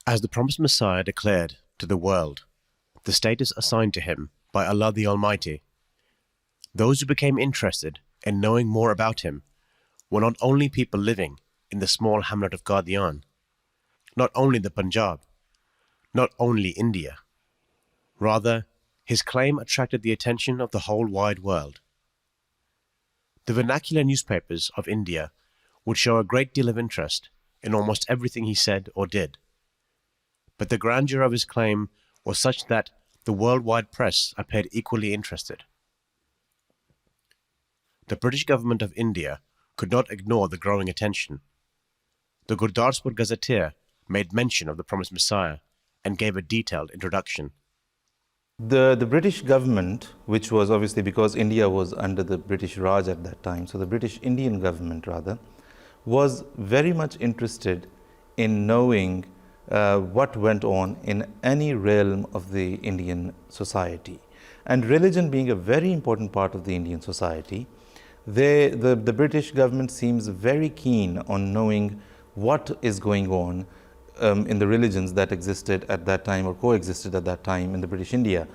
As the promised Messiah declared to the world the status assigned to him by Allah the Almighty, those who became interested in knowing more about him were not only people living in the small hamlet of Qadian, not only the Punjab, not only India. Rather, his claim attracted the attention of the whole wide world. The vernacular newspapers of India would show a great deal of interest in almost everything he said or did, but the grandeur of his claim was such that the worldwide press appeared equally interested. The British government of India could not ignore the growing attention. The Gurdaspur Gazetteer made mention of the promised Messiah and gave a detailed introduction. The British government, which was obviously because India was under the British Raj at that time, so the British Indian government rather, was very much interested in knowing what went on in any realm of the Indian society. And religion being a very important part of the Indian society, the British government seems very keen on knowing what is going on in the religions that existed at that time or coexisted at that time in the British India.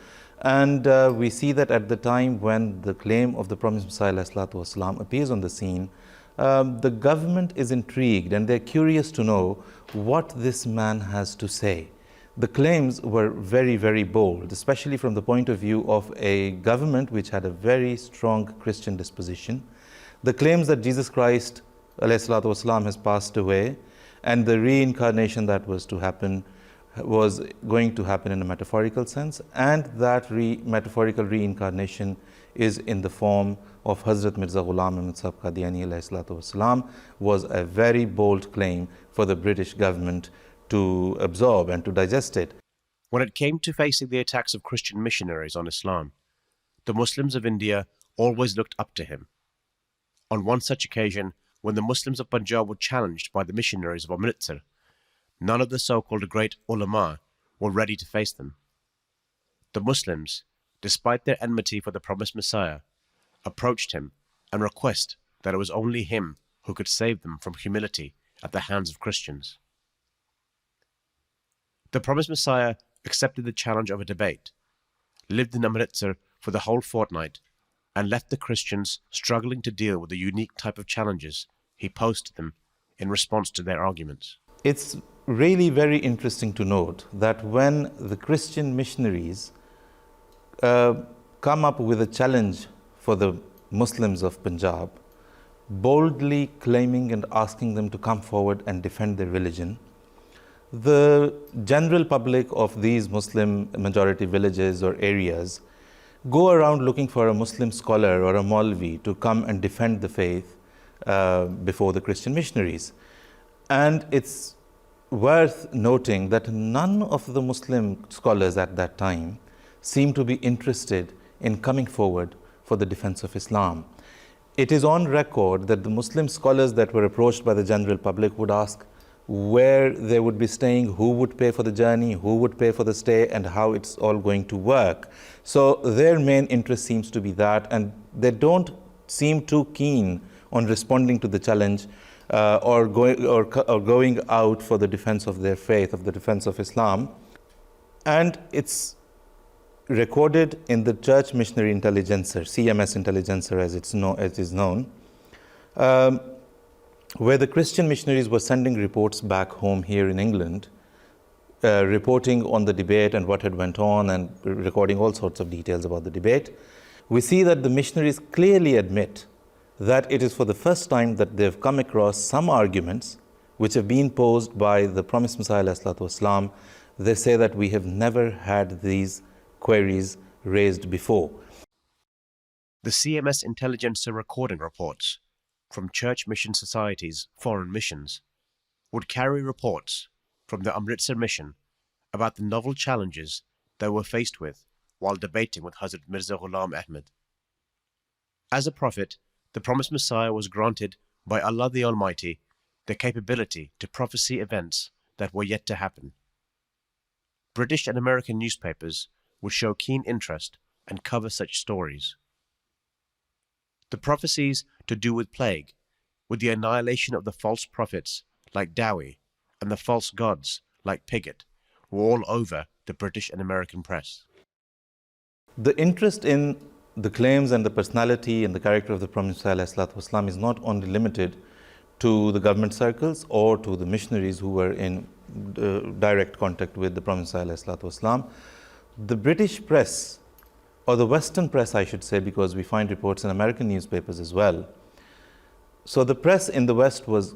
And we see that at the time when the claim of the promised Messiah ﷺ appears on the scene, the government is intrigued and they're curious to know what this man has to say. The claims were very, very bold, especially from the point of view of a government which had a very strong Christian disposition. The claims that Jesus Christ ﷺ has passed away and the reincarnation that was to happen was going to happen in a metaphorical sense, and that metaphorical reincarnation is in the form of Hazrat Mirza Ghulam Ahmad Sahib Qadiani ﷺ, was a very bold claim for the British government to absorb and to digest it. When it came to facing the attacks of Christian missionaries on Islam, the Muslims of India always looked up to him. On one such occasion, when the Muslims of Punjab were challenged by the missionaries of Amritsar, none of the so-called great ulama were ready to face them. The Muslims, despite their enmity for the promised Messiah, approached him and requested that it was only him who could save them from humility at the hands of Christians. The promised Messiah accepted the challenge of a debate, lived in Amritsar for the whole fortnight, and left the Christians struggling to deal with the unique type of challenges he posed to them in response to their arguments. It's really very interesting to note that when the Christian missionaries come up with a challenge for the Muslims of Punjab, boldly claiming and asking them to come forward and defend their religion, the general public of these Muslim majority villages or areas go around looking for a Muslim scholar or a Maulvi to come and defend the faith before the Christian missionaries. And it's worth noting that none of the Muslim scholars at that time seemed to be interested in coming forward for the defense of Islam. It is on record that the Muslim scholars that were approached by the general public would ask where they would be staying, who would pay for the journey, who would pay for the stay, and how it's all going to work. So their main interest seems to be that, and they don't seem too keen on responding to the challenge or going out for the defense of their faith, of the defense of Islam. And it's recorded in the Church Missionary Intelligencer, CMS Intelligencer as it is known, where the Christian missionaries were sending reports back home here in England, reporting on the debate and what had went on and recording all sorts of details about the debate. We see that the missionaries clearly admit that it is for the first time that they've come across some arguments which have been posed by the promised Messiah ﷺ. They say that we have never had these queries raised before. The CMS Intelligencer recording reports from church mission societies' foreign missions would carry reports from the Amritsar mission about the novel challenges they were faced with while debating with Hazrat Mirza Ghulam Ahmad. As a prophet, the promised Messiah was granted by Allah the Almighty the capability to prophesy events that were yet to happen. British and American newspapers would show keen interest and cover such stories. The prophecies to do with plague, with the annihilation of the false prophets like Dowie and the false gods like Pigott, were all over the British and American press. The interest in the claims and the personality and the character of the Prophet ﷺ is not only limited to the government circles or to the missionaries who were in direct contact with the Prophet ﷺ. The British press, or the Western press I should say, because we find reports in American newspapers as well. So the press in the West was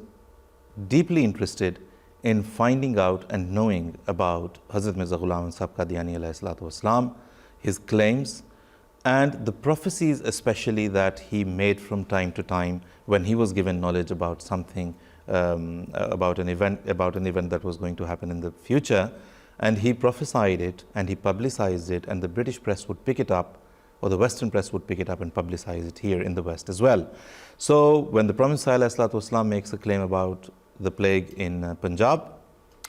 deeply interested in finding out and knowing about Hazrat Mirza Ghulam Sahib Qadiani alayhi salatu wasalam, his claims, and the prophecies especially that he made from time to time when he was given knowledge about something, about an event that was going to happen in the future, and he prophesied it and he publicized it, and the British press would pick it up, or the Western press would pick it up and publicize it here in the West as well. So when the Prophet ﷺ makes a claim about the plague in Punjab,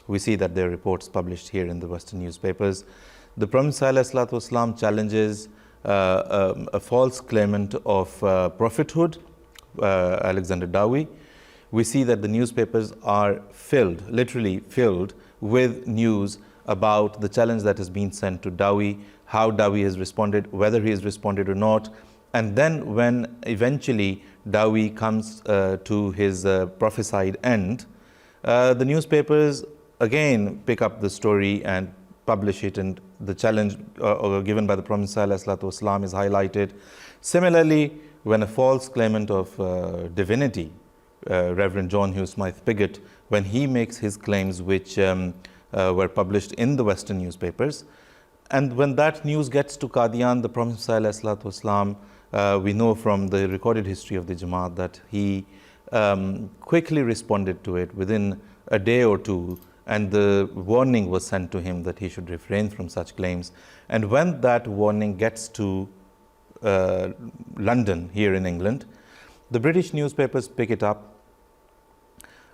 we see that there are reports published here in the Western newspapers. The Prophet ﷺ challenges a false claimant of prophethood, Alexander Dowie. We see that the newspapers are filled, literally filled, with news about the challenge that has been sent to Dowie, how Dowie has responded, whether he has responded or not. And then when eventually Dowie comes to his prophesied end, the newspapers again pick up the story and publish it, and the challenge given by the Prophet ﷺ is highlighted. Similarly, when a false claimant of divinity, Reverend John Hugh Smythe Pigott, when he makes his claims which were published in the Western newspapers, and when that news gets to Qadian, the Prophet ﷺ, we know from the recorded history of the Jamaat that he quickly responded to it within a day or two, and the warning was sent to him that he should refrain from such claims. And when that warning gets to London, here in England, the British newspapers pick it up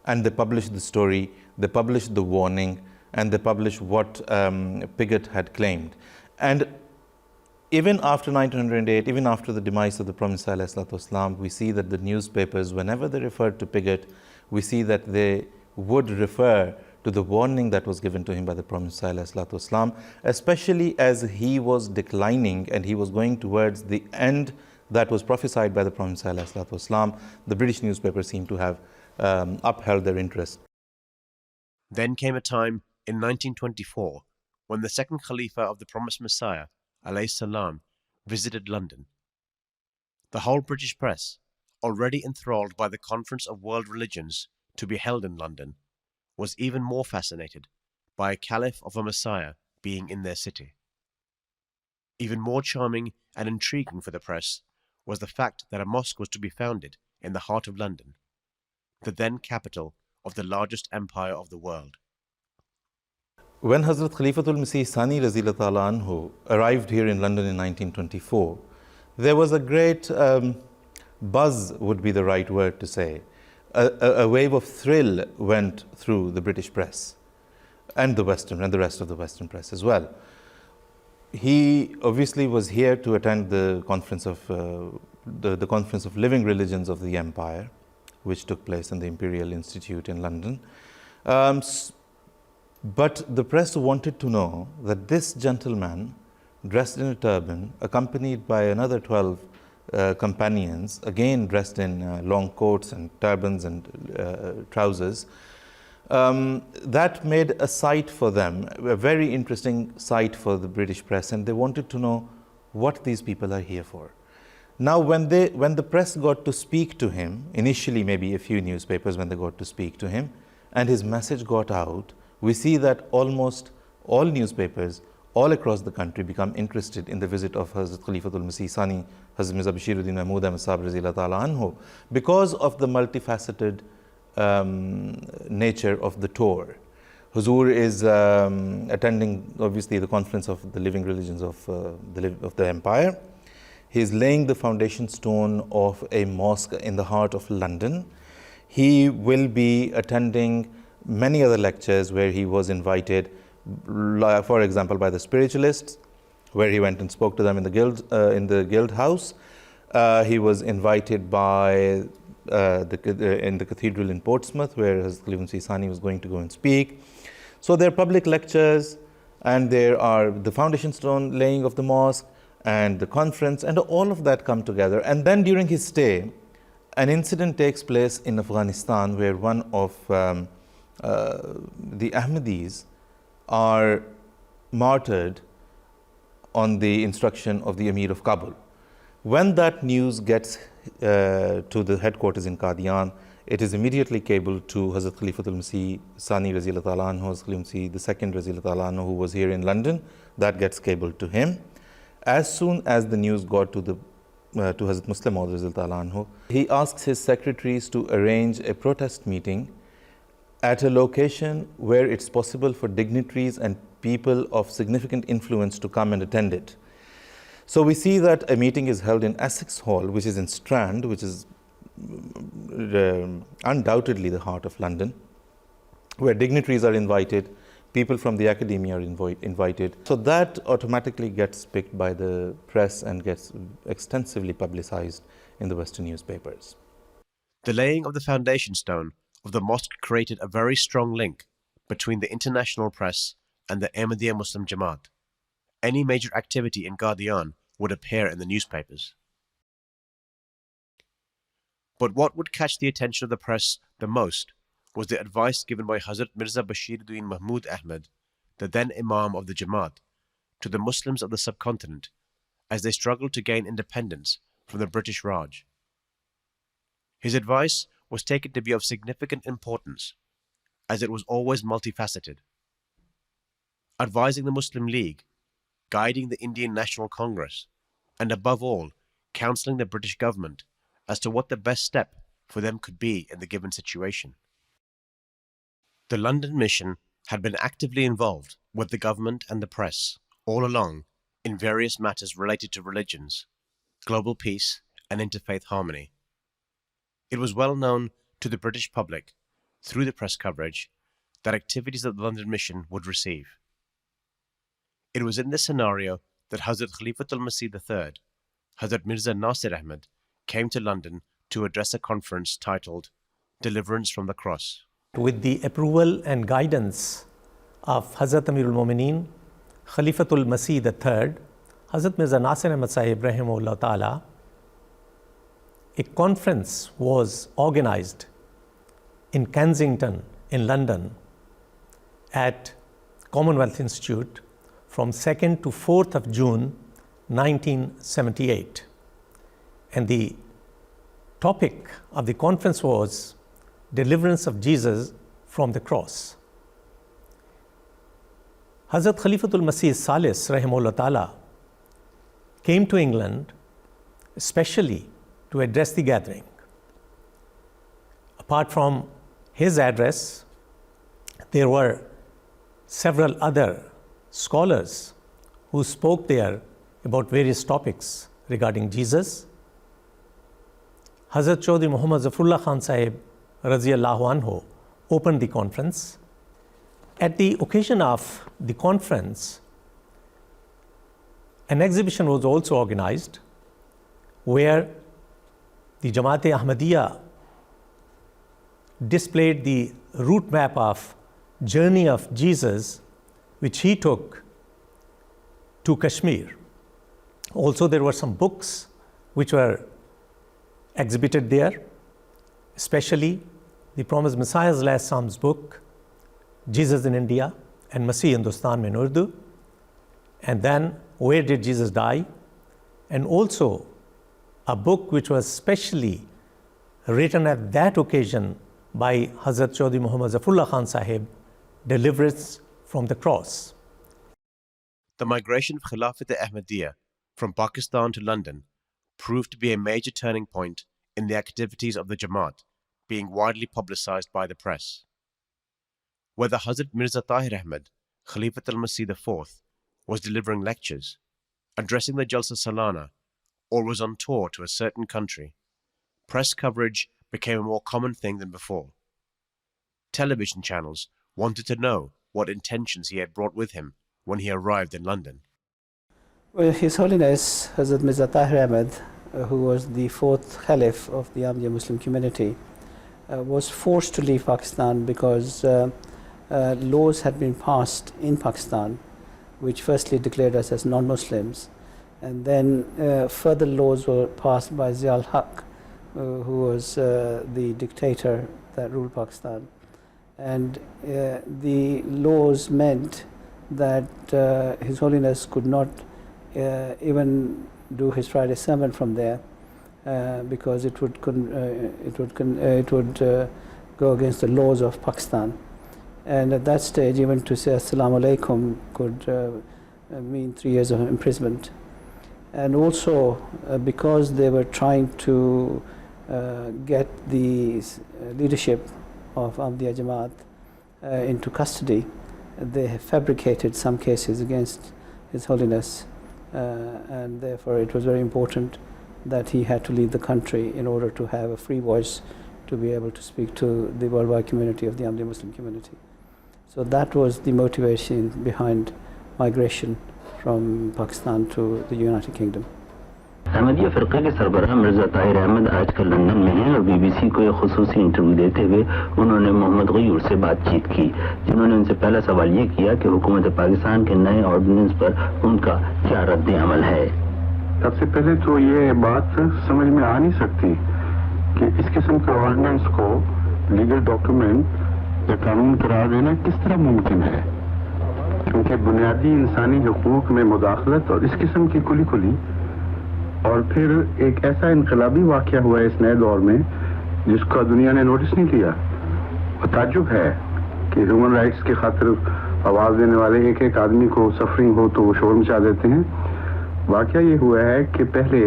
and they publish the story, they publish the warning, and they publish what Pigott had claimed. And even after 1908, even after the demise of the Prophet ﷺ, we see that the newspapers, whenever they referred to Pigott, we see that they would refer to the warning that was given to him by the Prophet ﷺ, especially as he was declining and he was going towards the end that was prophesied by the Prophet ﷺ. The British newspapers seem to have upheld their interest. Then came a time in 1924 when the second Khalifa of the promised Messiah, alayhi salam, visited London. The whole British press, already enthralled by the Conference of World Religions to be held in London, was even more fascinated by a caliph of a Messiah being in their city. Even more charming and intriguing for the press was the fact that a mosque was to be founded in the heart of London, the then capital of the largest empire of the world. When Hazrat Khalifatul Masih Sani Razila Ta'ala Anhu arrived here in London in 1924, there was a great buzz, would be the right word to say. A wave of thrill went through the British press and the Western and the rest of the Western press as well. He obviously was here to attend the conference of the Conference of Living Religions of the Empire, which took place in the Imperial Institute in London. But the press wanted to know that this gentleman, dressed in a turban, accompanied by another 12 companions, again dressed in long coats and turbans and trousers, that made a sight for them, a very interesting sight for the British press, and they wanted to know what these people are here for. Now, when the press got to speak to him, initially maybe a few newspapers when they got to speak to him, and his message got out, we see that almost all newspapers all across the country become interested in the visit of Hazrat Khalifatul Masih Sani, Hazrat Mirza Bashiruddin Mahmud Ahmad Sahib Razila Ta'ala Anhu, because of the multifaceted nature of the tour. Huzur is attending obviously the conference of the living religions of the empire. He is laying the foundation stone of a mosque in the heart of London. He will be attending many other lectures where he was invited, for example, by the spiritualists, where he went and spoke to them in the guild house. He was invited by in the cathedral in Portsmouth, where Hazrat Khalifatul Masih Sani was going to go and speak. So there are public lectures, and there are the foundation stone laying of the mosque, and the conference, and all of that come together. And then during his stay, an incident takes place in Afghanistan where one of the Ahmadis are martyred on the instruction of the Emir of Kabul. When that news gets to the headquarters in Qadian, it is immediately cabled to Hazrat Khalifatul Masih Sani Raziyallahu Ta'ala Anhu, Hazrat Khalifatul Masih the second Raziyallahu Ta'ala Anhu, who was here in London. That gets cabled to him. As soon as the news got to Hazrat Muslim Maud Raziyallahu Ta'ala Anhu, he asks his secretaries to arrange a protest meeting at a location where it's possible for dignitaries and people of significant influence to come and attend it. So we see that a meeting is held in Essex Hall, which is in Strand, which is undoubtedly the heart of London, where dignitaries are invited, people from the academia are invited. So that automatically gets picked by the press and gets extensively publicized in the Western newspapers. The laying of the foundation stone of the mosque created a very strong link between the international press and the Ahmadiyya Muslim Jamaat. Any major activity in Qadian would appear in the newspapers. But what would catch the attention of the press the most was the advice given by Hazrat Mirza Bashiruddin Mahmud Ahmad, the then Imam of the Jamaat, to the Muslims of the subcontinent as they struggled to gain independence from the British Raj. His advice was taken to be of significant importance, as it was always multifaceted. Advising the Muslim League, guiding the Indian National Congress, and above all, counselling the British government as to what the best step for them could be in the given situation. The London mission had been actively involved with the government and the press all along in various matters related to religions, global peace, and interfaith harmony. It was well known to the British public, through the press coverage, that activities of the London mission would receive. It was in this scenario that Hazrat Khalifatul Masih III, Hazrat Mirza Nasir Ahmad, came to London to address a conference titled Deliverance from the Cross. With the approval and guidance of Hazrat Amirul Mumineen, Khalifatul Masih III, Hazrat Mirza Nasir Ahmad Sahib Rahimahullah Ta'ala, a conference was organized in Kensington in London at Commonwealth Institute from 2nd to 4th of June 1978. And the topic of the conference was Deliverance of Jesus from the Cross. Hazrat Khalifatul Masih Salis Rahimahullah Ta'ala came to England especially to address the gathering. Apart from his address, there were several other scholars who spoke there about various topics regarding Jesus. Hazrat Chaudhry Muhammad Zafrullah Khan Sahib Raziyallahu Anhu opened the conference. At the occasion of the conference, an exhibition was also organized where the Jamaat-e-Ahmadiyya displayed the route map of journey of Jesus, which he took to Kashmir. Also, there were some books which were exhibited there, especially the Promised Messiah's Last Psalms book, Jesus in India, and Masih Hindustan in Urdu, and then Where Did Jesus Die? And also a book which was specially written at that occasion by Hazrat Chaudhry Muhammad Zafrullah Khan Sahib, Deliverance from the Cross. The migration of Khulafa-e-Ahmadiyya from Pakistan to London proved to be a major turning point in the activities of the Jamaat, being widely publicized by the press. Whether Hazrat Mirza Tahir Ahmad, Khalifatul Masih IV, was delivering lectures, addressing the Jalsa Salana, or was on tour to a certain country, press coverage became a more common thing than before. Television channels wanted to know what intentions he had brought with him when he arrived in London. Well, His Holiness Hazrat Mirza Tahir Ahmad, who was the fourth Caliph of the Ahmadiyya Muslim community, was forced to leave Pakistan because laws had been passed in Pakistan, which firstly declared us as non-Muslims, and then further laws were passed by Zia-ul-Haq, who was the dictator that ruled Pakistan. And the laws meant that His Holiness could not even do his Friday sermon from there because it would go against the laws of Pakistan. And at that stage, even to say Assalamu alaikum could mean 3 years of imprisonment. And also because they were trying to get the leadership of Ahmadiyya Jamaat into custody, they fabricated some cases against His Holiness, and therefore it was very important that he had to leave the country in order to have a free voice to be able to speak to the worldwide community of the Ahmadiyya Muslim community. So that was the motivation behind migration from Pakistan to the United Kingdom. Ahmadiyya फ़िरक़े के सरबराह मिर्ज़ा ताहिर अहमद आजकल London में हैं और BBC को एक ख़ुसूसी interview देते हुए उन्होंने मोहम्मद गयूर से बातचीत की, जिन्होंने उनसे पहला सवाल ये किया कि हुकूमत पाकिस्तान के नए ऑर्डिनेंस पर उनका क्या रद्द अमल है। सबसे पहले तो ये बात समझ में आ नहीं सकती कि इस किस्म के ऑर्डिनेंस को लीगल डॉक्यूमेंट या कानून करार देना किस तरह मुमकिन है, क्योंकि बुनियादी इंसानी हुकूक में मुदाखलत और इस किस्म की खुली और फिर एक ऐसा इनकलाबी वाक़या हुआ है इस नए दौर में जिसका दुनिया ने नोटिस नहीं किया। और ताज्जुब है कि ह्यूमन राइट्स की खातिर आवाज़ देने वाले एक एक आदमी को सफरिंग हो तो वो शोर मचा देते हैं। वाक़या ये हुआ है कि पहले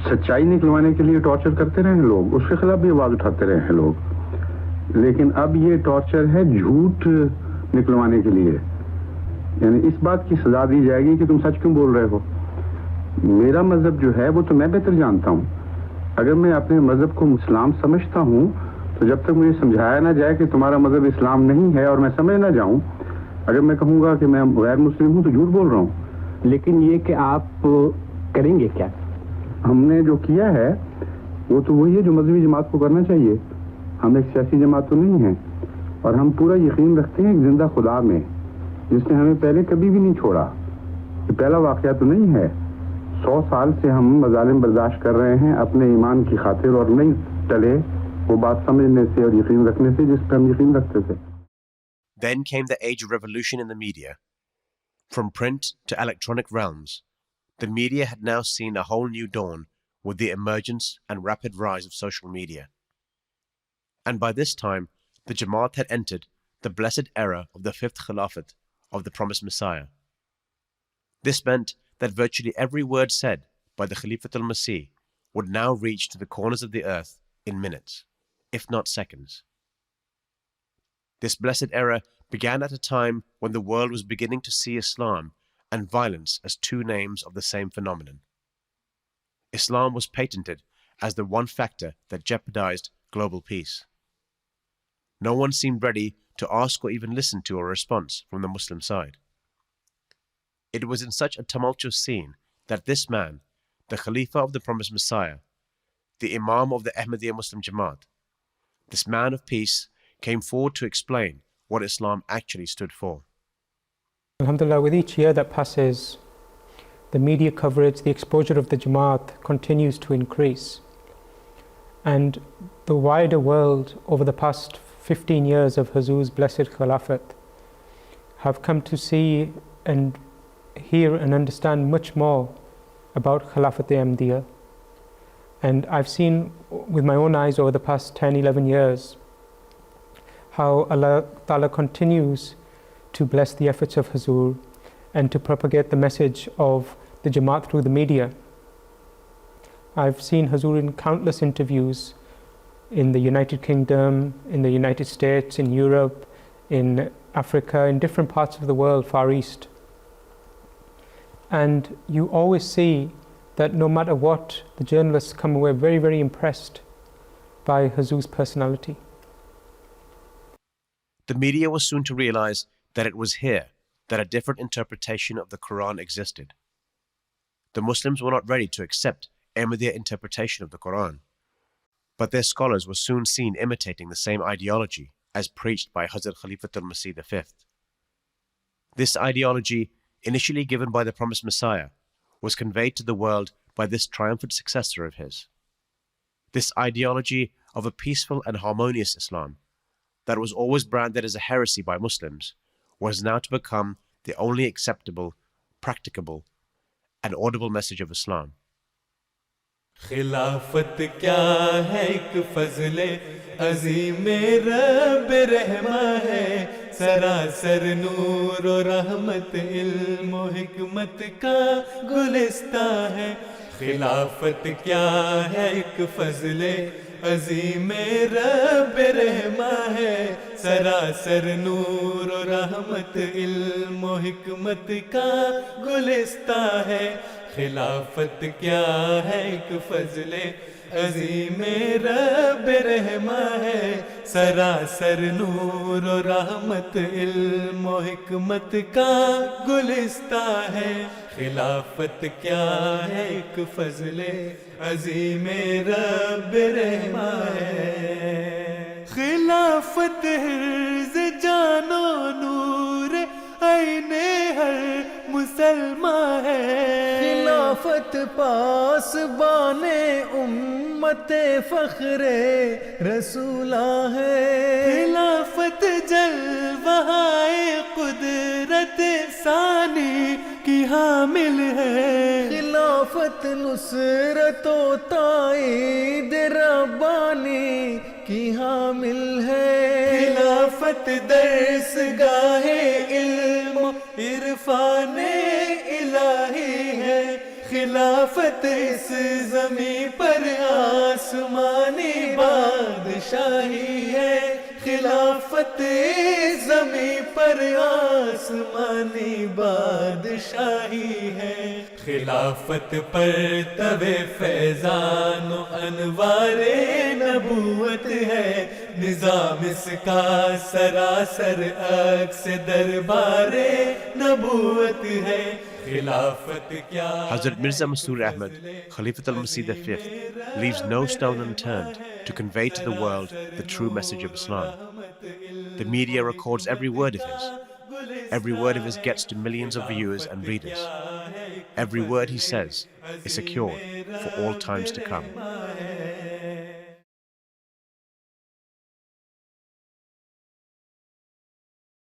सच्चाई निकलवाने के लिए टॉर्चर करते रहे हैं लोग, उसके खिलाफ भी आवाज़ उठाते रहे हैं लोग, लेकिन अब ये टॉर्चर है झूठ निकलवाने के लिए, यानी इस बात की सजा दी जाएगी कि तुम सच क्यों बोल रहे हो। मेरा मजहब जो है वो तो मैं बेहतर जानता हूँ, अगर मैं अपने मजहब को इस्लाम समझता हूँ तो जब तक मुझे समझाया ना जाए कि तुम्हारा मजहब इस्लाम नहीं है और मैं समझ ना जाऊँ, अगर मैं कहूँगा कि मैं गैर मुस्लिम हूँ तो झूठ बोल रहा हूँ। लेकिन ये कि आप करेंगे क्या? हमने जो किया है वो तो वही है जो मजहबी जमात को करना चाहिए। हम एक सियासी जमात तो नहीं है और हम पूरा यकीन रखते हैं एक जिंदा खुदा में जिसने हमें पहले कभी भी नहीं छोड़ा। ये पहला वाक़या तो नहीं है, 100 साल से हम मज़ालिम बर्दाश्त कर रहे हैं अपने ईमान की खातिर और नहीं टले वो बात समझने से और यकीन रखने से जिस पर हम यकीन रखते थे। Then came the age of revolution in the media. From print to electronic realms, the media had now seen a whole new dawn with the emergence and rapid rise of social media. And by this time, the Jamaat had entered the blessed era of the 5th Khilafat of the promised Messiah. This meant that virtually every word said by the Khalifatul Masih would now reach to the corners of the earth in minutes, if not seconds. This blessed era began at a time when the world was beginning to see Islam and violence as two names of the same phenomenon. Islam was patented as the one factor that jeopardized global peace. No one seemed ready to ask or even listen to a response from the Muslim side. It was in such a tumultuous scene that this man, the Khalifa of the promised Messiah, the Imam of the Ahmadiyya Muslim Jamaat, this man of peace, came forward to explain what Islam actually stood for. Alhamdulillah, with each year that passes, the media coverage, the exposure of the Jamaat continues to increase. And the wider world over the past 15 years of Huzur's blessed Khilafat have come to see and hear and understand much more about Khulafa-e-Ahmadiyya. And I've seen with my own eyes over the past 10, 11 years how Allah Ta'ala continues to bless the efforts of Huzur and to propagate the message of the Jamaat through the media. I've seen Huzur in countless interviews in the United Kingdom, in the United States, in Europe, in Africa, in different parts of the world, Far East. And you always see that no matter what, the journalists come away very, very impressed by Huzur's personality. The media was soon to realize that it was here that a different interpretation of the Quran existed. The Muslims were not ready to accept Ahmadiyya interpretation of the Quran, but their scholars were soon seen imitating the same ideology as preached by Hazrat Khalifatul-Masih V. This ideology, initially given by the promised Messiah, was conveyed to the world by this triumphant successor of his. This ideology of a peaceful and harmonious Islam, that was always branded as a heresy by Muslims, was now to become the only acceptable, practicable, and audible message of Islam. خلافت کیا ہے ایک فضل عظیم رب رحمہ ہے سراسر نور و رحمت علم و حکمت کا گلستہ ہے خلافت کیا ہے ایک فضل عظیم رب رحمہ ہے سراسر نور و رحمت علم و حکمت کا گلستہ ہے خلافت کیا ہے ایک فضل عظیم رب رحمہ ہے سراسر نور و رحمت علم و حکمت کا گلستہ ہے خلافت کیا ہے ایک فضل عظیم رب رحمہ ہے خلافت حرز جان و نور عین ہر مسلمان ہے خلافت پاس بانے امت فخر رسولہ ہے خلافت جلوہائے قدرت ثانی کی حامل ہے خلافت نصرت و تائید ربانی کی حامل ہے خلافت درس گاہ علم عرفان الہی ہے خلافت اس زمین پر آسمانی بادشاہی ہے خلافت اس زمین پر آسمانی بادشاہی ہے خلافت پر تب فیضان و انوار نبوت ہے نظام اس کا سراسر عکس دربار نبوت ہے خلافت کیا Hazrat Mirza Masroor Ahmad, Khalifatul-Masih V, leaves no stone unturned to convey to the world the true message of Islam. The media records every word of his. Every word of his gets to millions of viewers and readers. Every word he says is secured for all times to come.